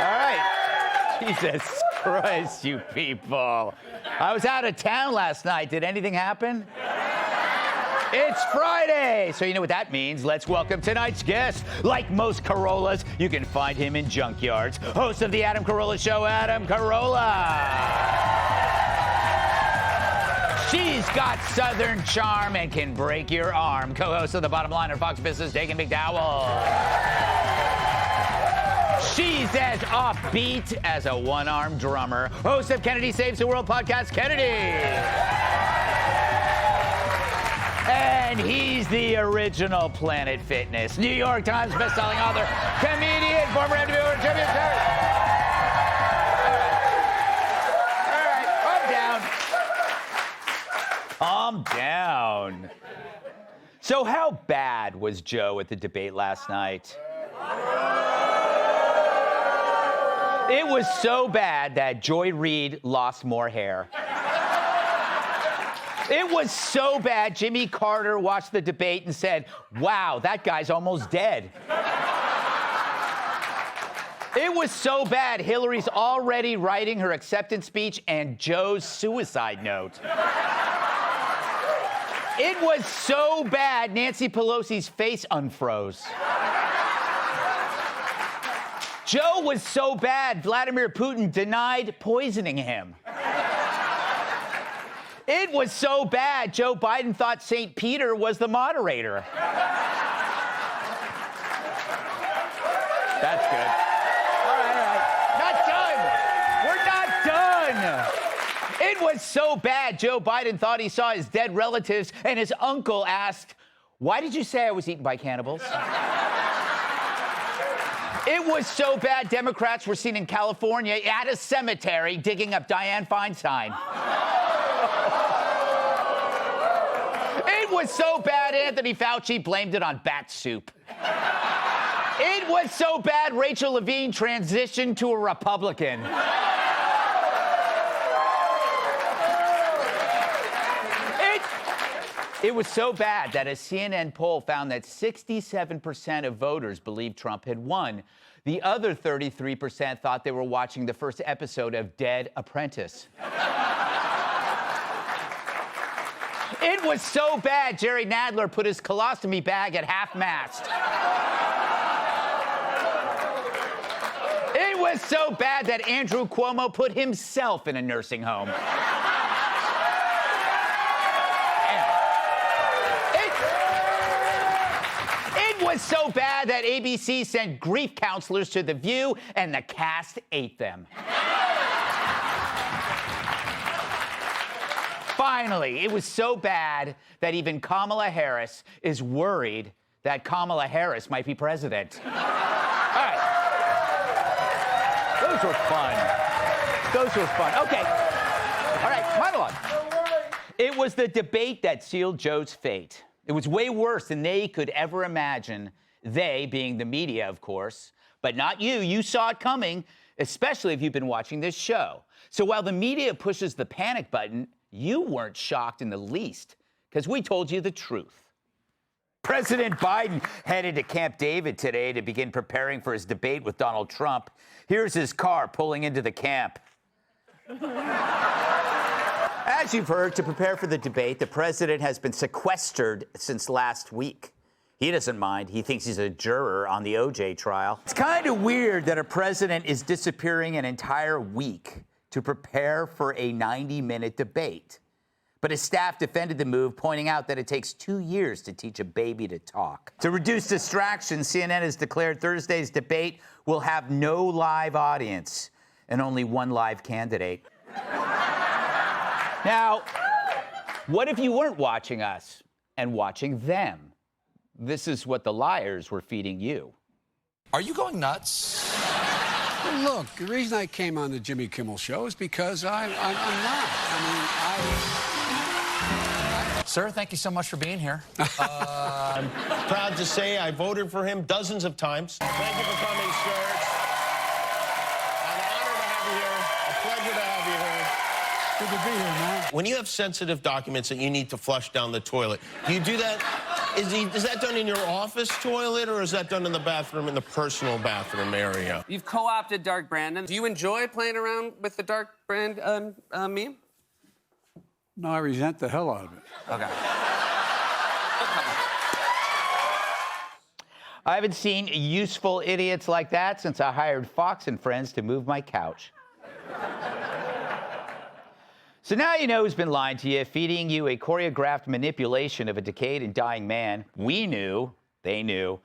right. Jesus Christ, you people. I was out of town last night. Did anything happen? It's Friday, so you know what that means. Let's welcome tonight's guest. Like most Carollas, you can find him in junkyards. Host of the Adam Carolla Show, Adam Carolla. She's got Southern charm and can break your arm. Co-host of The Bottom Line on Fox Business, Dagan McDowell. She's as offbeat as a one-armed drummer. Host of Kennedy Saves the World podcast, Kennedy. And he's the original Planet Fitness. New York Times bestselling author, comedian, former MTV champion. All right, calm down. So how bad was Joe at the debate last night? It was so bad that Joy Reid lost more hair. It was so bad, Jimmy Carter watched the debate and said, wow, that guy's almost dead. It was so bad, Hillary's already writing her acceptance speech and Joe's suicide note. It was so bad, Nancy Pelosi's face unfroze. Joe was so bad, Vladimir Putin denied poisoning him. It was so bad, Joe Biden thought St. Peter was the moderator. That's good. All right. Not done. We're not done. It was so bad, Joe Biden thought he saw his dead relatives, and his uncle asked, why did you say I was eaten by cannibals? It was so bad, Democrats were seen in California at a cemetery digging up Dianne Feinstein. It was so bad, Anthony Fauci blamed it on bat soup. It was so bad, Rachel Levine transitioned to a Republican. It was so bad that a CNN poll found that 67% of voters believed Trump had won. The other 33% thought they were watching the first episode of Dead Apprentice. It was so bad, Jerry Nadler put his colostomy bag at half-mast. It was so bad that Andrew Cuomo put himself in a nursing home. It was so bad that ABC sent grief counselors to The View and the cast ate them. Finally, it was so bad that even Kamala Harris is worried that Kamala Harris might be president. All right. Those were fun. Okay. All right, monologue. It was the debate that sealed Joe's fate. It was way worse than they could ever imagine. They being the media, of course. But not you. You saw it coming, especially if you've been watching this show. So while the media pushes the panic button, you weren't shocked in the least, because we told you the truth. President Biden headed to Camp David today to begin preparing for his debate with Donald Trump. Here's his car pulling into the camp. As you've heard, to prepare for the debate, the president has been sequestered since last week. He doesn't mind. He thinks he's a juror on the OJ trial. It's kind of weird that a president is disappearing an entire week to prepare for a 90-minute debate. But his staff defended the move, pointing out that it takes 2 years to teach a baby to talk. To reduce distractions, CNN has declared Thursday's debate will have no live audience and only one live candidate. Now, what if you weren't watching us and watching them? This is what the liars were feeding you. Are you going nuts? Well, look, the reason I came on the Jimmy Kimmel Show is because I'm not. Sir, thank you so much for being here. I'm proud to say I voted for him dozens of times. Thank you for coming, sir. An honor to have you here. A pleasure to have you here. Good to be here, man. When you have sensitive documents that you need to flush down the toilet, do you do that? Is that done in your office toilet, or is that done in the bathroom, in the personal bathroom area? You've co-opted Dark Brandon. Do you enjoy playing around with the Dark Brand meme? No, I resent the hell out of it. Okay. I haven't seen useful idiots like that since I hired Fox and Friends to move my couch. So now you know who's been lying to you, feeding you a choreographed manipulation of a decayed and dying man. We knew, they knew.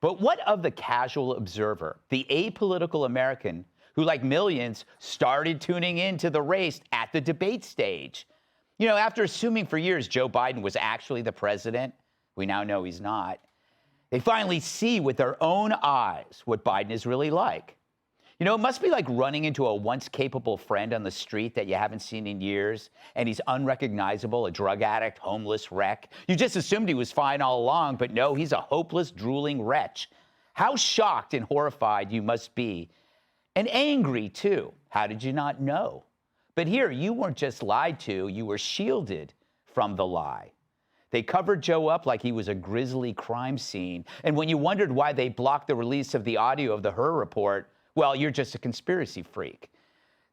But what of the casual observer, the apolitical American who, like millions, started tuning into the race at the debate stage? You know, after assuming for years Joe Biden was actually the president, we now know he's not. They finally see with their own eyes what Biden is really like. You know, it must be like running into a once capable friend on the street that you haven't seen in years, and he's unrecognizable, a drug addict, homeless wreck. You just assumed he was fine all along, but no, he's a hopeless, drooling wretch. How shocked and horrified you must be, and angry too. How did you not know? But here, you weren't just lied to, you were shielded from the lie. They covered Joe up like he was a grisly crime scene, and when you wondered why they blocked the release of the audio of the Hur report, well, you're just a conspiracy freak.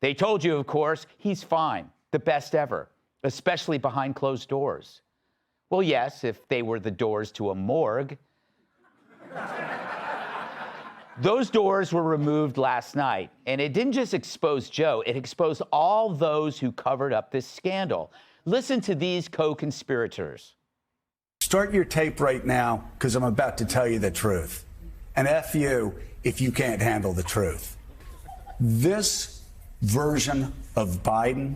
They told you, of course, he's fine, the best ever, especially behind closed doors. Well, yes, if they were the doors to a morgue. Those doors were removed last night, and it didn't just expose Joe, it exposed all those who covered up this scandal. Listen to these co-conspirators. Start your tape right now, because I'm about to tell you the truth. And F you if you can't handle the truth. This version of Biden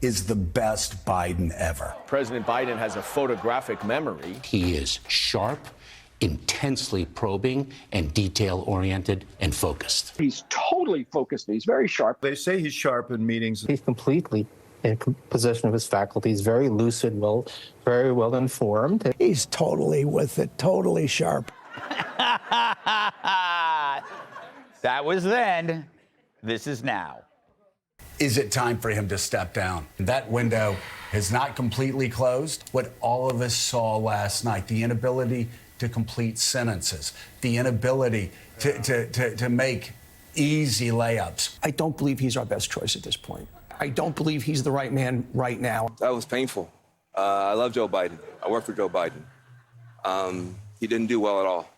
is the best Biden ever. President Biden has a photographic memory. He is sharp, intensely probing, and detail-oriented and focused. He's totally focused. He's very sharp. They say he's sharp in meetings. He's completely in possession of his faculties, very lucid, very well informed. He's totally with it, totally sharp. That was then. This is now. Is it time for him to step down? That window has not completely closed. What all of us saw last night, the inability to complete sentences, the inability to make easy layups. I don't believe he's our best choice at this point. I don't believe he's the right man right now. That was painful. I love Joe Biden. I work for Joe Biden. He didn't do well at all.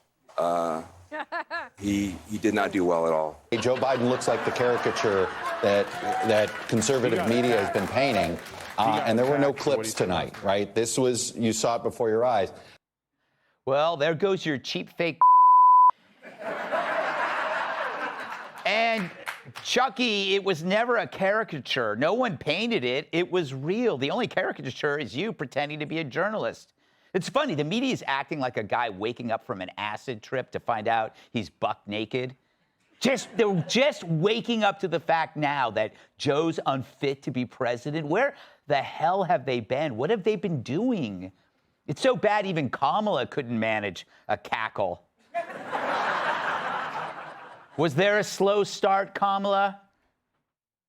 He did not do well at all. Joe Biden looks like the caricature that conservative media has been painting, and there were no clips tonight, right? This was, you saw it before your eyes. Well, there goes your cheap fake. And Chucky, it was never a caricature. No one painted it. It was real. The only caricature is you pretending to be a journalist. It's funny, the media is acting like a guy waking up from an acid trip to find out he's buck naked. They're just waking up to the fact now that Joe's unfit to be president. Where the hell have they been? What have they been doing? It's so bad even Kamala couldn't manage a cackle. Was there a slow start, Kamala?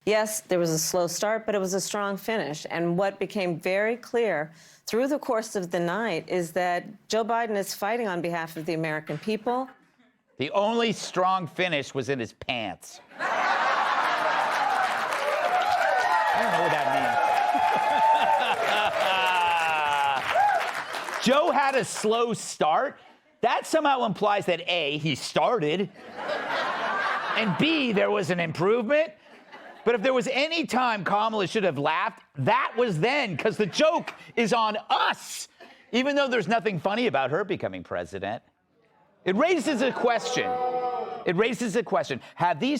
Yes, there was a slow start, but it was a strong finish. And what became very clear through the course of the night is that Joe Biden is fighting on behalf of the American people. The only strong finish was in his pants. I don't know what that means. Joe had a slow start. That somehow implies that A, he started, and B, there was an improvement. But if there was any time Kamala should have laughed, that was then, because the joke is on us, even though there's nothing funny about her becoming president. It raises a question. Have these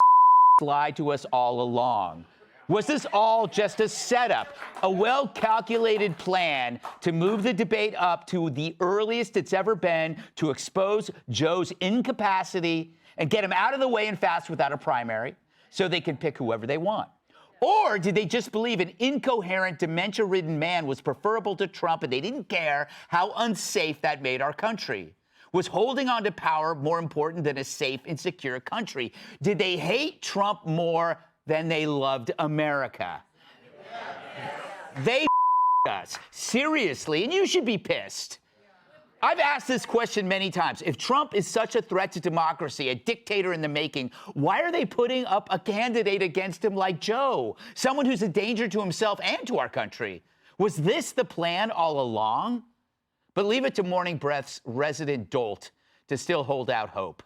lied to us all along? Was this all just a setup, a well-calculated plan to move the debate up to the earliest it's ever been to expose Joe's incapacity and get him out of the way and fast without a primary so they can pick whoever they want? Or did they just believe an incoherent, dementia-ridden man was preferable to Trump and they didn't care how unsafe that made our country? Was holding on to power more important than a safe and secure country? Did they hate Trump more than they loved America? They us, seriously, and you should be pissed. I've asked this question many times. If Trump is such a threat to democracy, a dictator in the making, why are they putting up a candidate against him like Joe? Someone who's a danger to himself and to our country. Was this the plan all along? But leave it to Morning Breath's resident dolt to still hold out hope.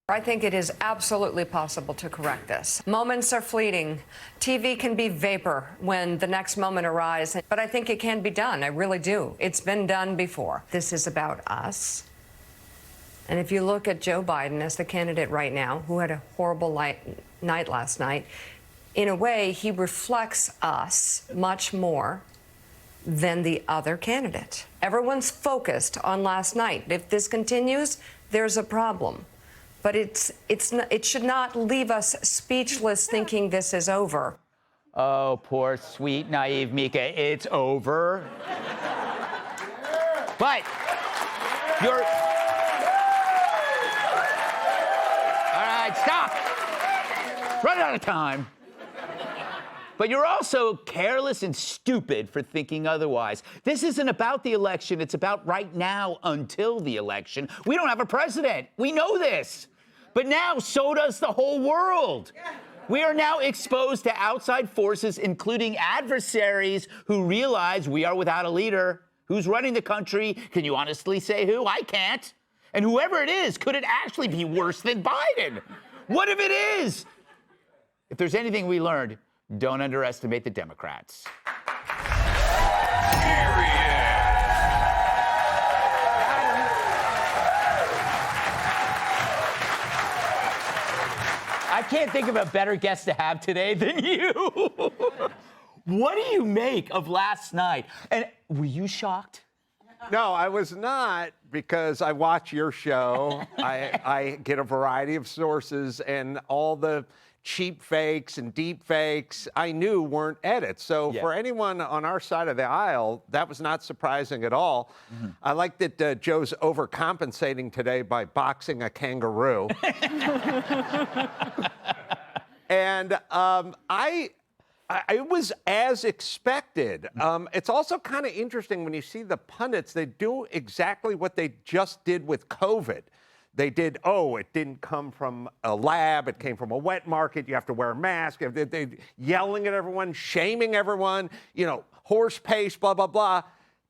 I think it is absolutely possible to correct this. Moments are fleeting. TV can be vapor when the next moment arrives, but I think it can be done. I really do. It's been done before. This is about us. And if you look at Joe Biden as the candidate right now, who had a horrible night last night, in a way, he reflects us much more than the other candidate. Everyone's focused on last night. If this continues, there's a problem. But it should not leave us speechless thinking this is over. Oh, poor, sweet, naive Mika. It's over. But you're... All right, stop. Run out of time. But you're also careless and stupid for thinking otherwise. This isn't about the election. It's about right now until the election. We don't have a president. We know this. But now, so does the whole world. We are now exposed to outside forces, including adversaries who realize we are without a leader. Who's running the country? Can you honestly say who? I can't. And whoever it is, could it actually be worse than Biden? What if it is? If there's anything we learned, don't underestimate the Democrats. I can't think of a better guest to have today than you. What do you make of last night? And were you shocked? No, I was not, because I watch your show. I get a variety of sources, and all the cheap fakes and deep fakes I knew weren't edits. So for anyone on our side of the aisle, that was not surprising at all. Mm-hmm. I like that Joe's overcompensating today by boxing a kangaroo. And it was as expected. It's also kind of interesting when you see the pundits, they do exactly what they just did with COVID. They did, it didn't come from a lab, it came from a wet market, you have to wear a mask. They're yelling at everyone, shaming everyone, horse paste, blah, blah, blah.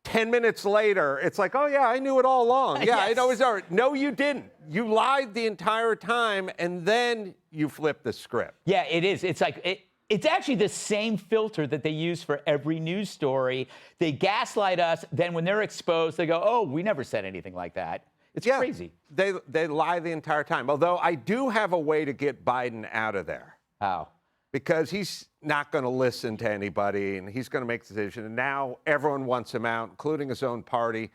10 minutes later, it's like, oh, yeah, I knew it all along. Yeah, yes. It was over. No, you didn't. You lied the entire time, and then you flipped the script. Yeah, it is. It's like, it's actually the same filter that they use for every news story. They gaslight us, then when they're exposed, they go, oh, we never said anything like that. It's crazy. They lie the entire time. Although I do have a way to get Biden out of there. How? Because he's not going to listen to anybody, and he's going to make the decision. And now everyone wants him out, including his own party.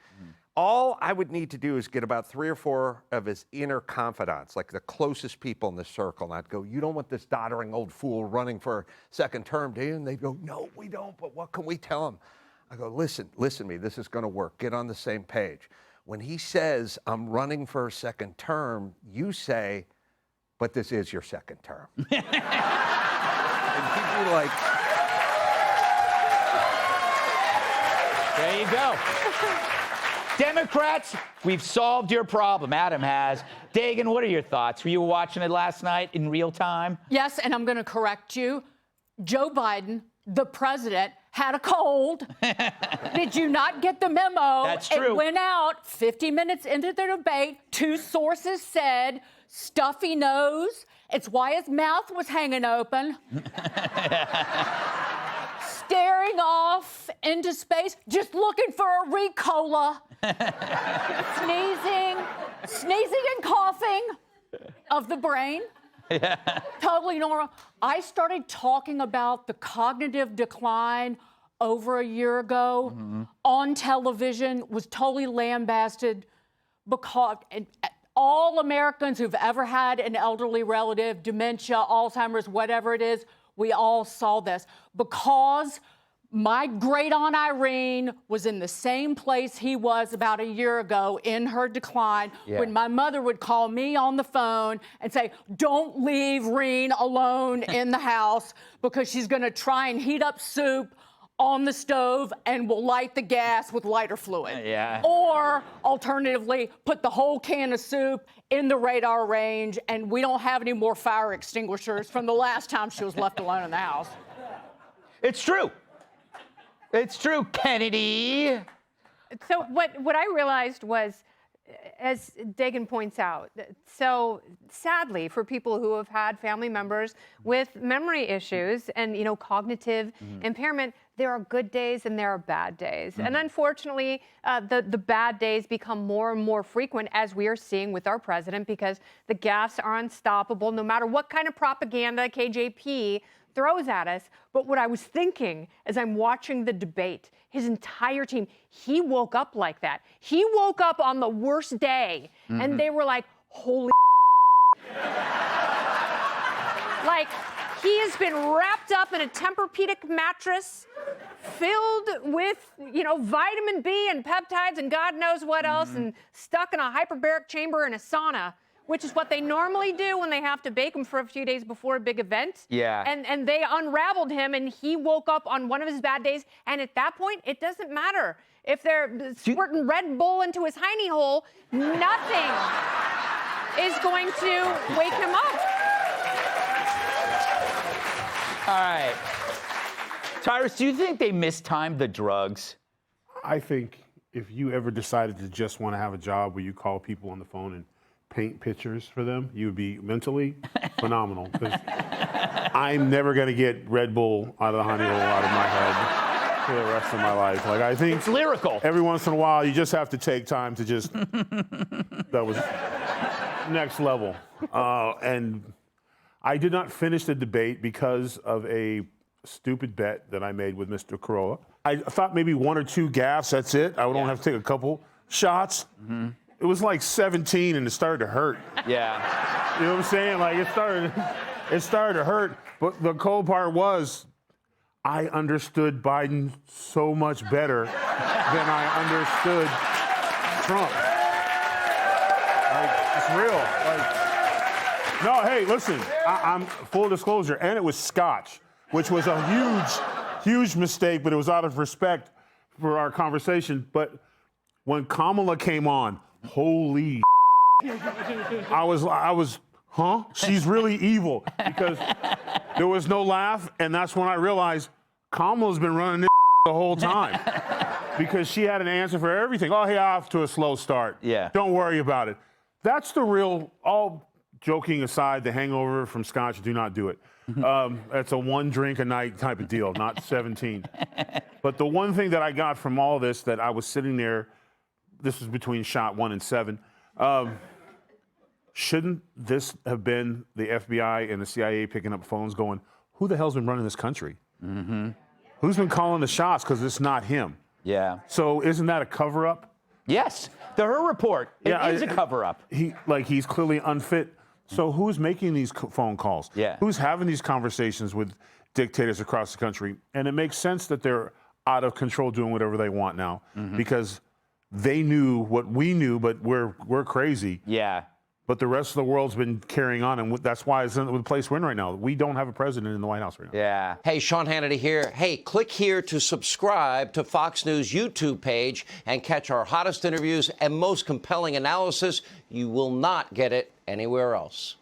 All I would need to do is get about 3 or 4 of his inner confidants, like the closest people in the circle. And I'd go, you don't want this doddering old fool running for a second term, do you? And they'd go, no, we don't, but what can we tell him? I go, listen to me, this is going to work. Get on the same page. When he says, I'm running for a second term, you say, but this is your second term. And he'd be like, there you go. Democrats, we've solved your problem. Adam has. Dagan, what are your thoughts? Were you watching it last night in real time? Yes, and I'm going to correct you. Joe Biden, the president, had a cold. Did you not get the memo? That's true. It went out 50 minutes into the debate. 2 sources said stuffy nose. It's why his mouth was hanging open. Staring off into space, just looking for a Ricola. Sneezing and coughing of the brain. Yeah. Totally normal. I started talking about the cognitive decline over a year ago on television, was totally lambasted because all Americans who've ever had an elderly relative, dementia, Alzheimer's, whatever it is, we all saw this because my great-aunt Irene was in the same place he was about a year ago in her decline when my mother would call me on the phone and say, don't leave Reen alone in the house because she's going to try and heat up soup on the stove and will light the gas with lighter fluid. Yeah. Or alternatively, put the whole can of soup in the radar range, and we don't have any more fire extinguishers from the last time she was left alone in the house. It's true. It's true, Kennedy. So what I realized was, as Dagan points out, so sadly for people who have had family members with memory issues and, you know, cognitive impairment, there are good days and there are bad days. And unfortunately, the bad days become more and more frequent, as we are seeing with our president, because the gaffes are unstoppable no matter what kind of propaganda KJP throws at us. But what I was thinking as I'm watching the debate, his entire team, he woke up like that. He woke up on the worst day, and they were like, holy like, he has been wrapped up in a Tempur-Pedic mattress filled with, you know, vitamin B and peptides and God knows what else, and stuck in a hyperbaric chamber in a sauna, which is what they normally do when they have to bake him for a few days before a big event. Yeah. And they unraveled him, and he woke up on one of his bad days. And at that point, it doesn't matter if they're squirting Red Bull into his hiney hole. Nothing is going to wake him up. All right. Tyrus, do you think they mistimed the drugs? I think if you ever decided to just want to have a job where you call people on the phone and paint pictures for them, you would be mentally phenomenal. 'Cause I'm never going to get Red Bull out of the honey hole out of my head for the rest of my life. Like, I think it's lyrical. Every once in a while, you just have to take time to just. That was next level. And I did not finish the debate because of a stupid bet that I made with Mr. Carolla. I thought maybe one or two gaffes, that's it. I would only have to take a couple shots. It was like 17 and it started to hurt. Yeah. You know what I'm saying? Like, it started to hurt. But the cold part was, I understood Biden so much better than I understood Trump. Like, it's real. Like, no, hey, listen, I'm full disclosure, and it was scotch, which was a huge mistake, but it was out of respect for our conversation. But when Kamala came on, holy I was, huh? She's really evil, because there was no laugh, and that's when I realized Kamala's been running this the whole time, because she had an answer for everything. Oh, hey, off to a slow start. Yeah. Don't worry about it. That's the real, all joking aside, the hangover from scotch, do not do it. It's a one drink a night type of deal, not 17. But the one thing that I got from all this, that I was sitting there, this was between shot 1 and 7. Shouldn't this have been the FBI and the CIA picking up phones going, who the hell's been running this country? Who's been calling the shots? Because it's not him. Yeah. So isn't that a cover-up? Yes. Her report is a cover-up. He's clearly unfit. So who's making these phone calls? Yeah. Who's having these conversations with dictators across the country? And it makes sense that they're out of control doing whatever they want now, because they knew what we knew, but we're crazy. Yeah. But the rest of the world's been carrying on, and that's why it's in the place we're in right now. We don't have a president in the White House right now. Yeah. Hey, Sean Hannity here. Hey, click here to subscribe to Fox News YouTube page and catch our hottest interviews and most compelling analysis. You will not get it anywhere else.